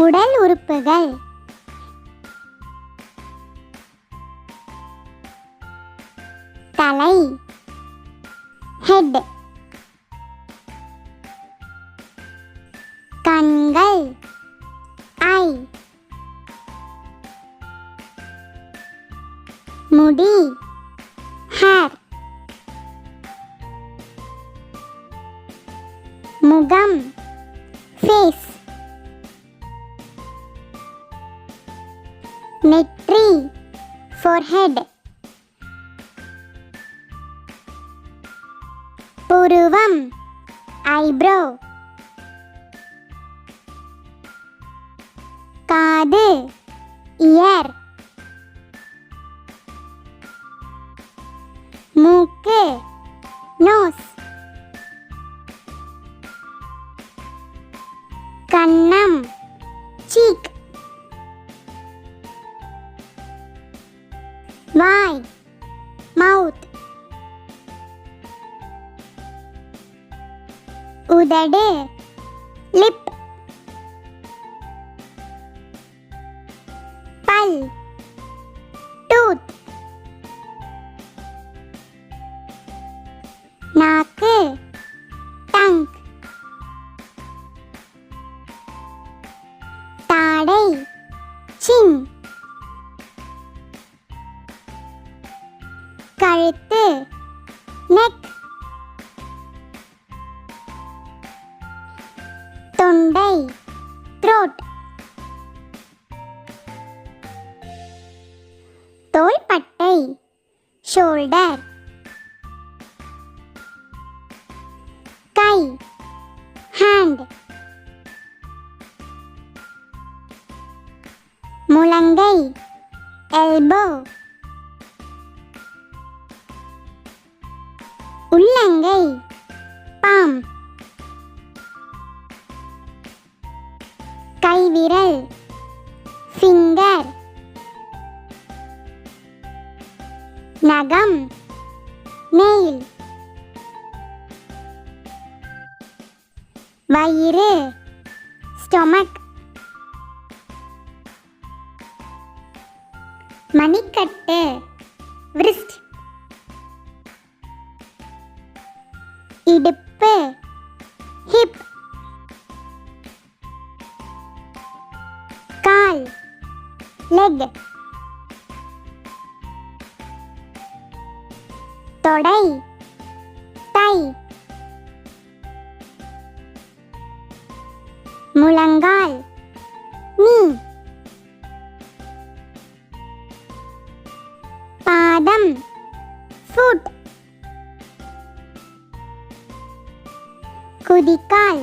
உடல் உறுப்புகள். தலை ஹெட். கண்கள் ஐ. முடி ஹேர். முகம் ஃபேஸ். நெற்றி forehead. புருவம் eyebrow. காது ear. மூக்கு nose. கன்னம் cheek. வாய் mouth. உதடு lip. பல் tooth. நாக்கு tongue. தாடை chin. கழுத்து neck. தொண்டை throat. தோள்பட்டை shoulder. கை hand. முழங்கை elbow. உள்ளங்கை palm. கைவிரல் finger. நகம் nail. வயிறு stomach. மணிக்கட்டு wrist. இடுப்பு hip. கால் leg. தொடை thigh. முழங்கால் knee. பாதம் foot. குதிகால்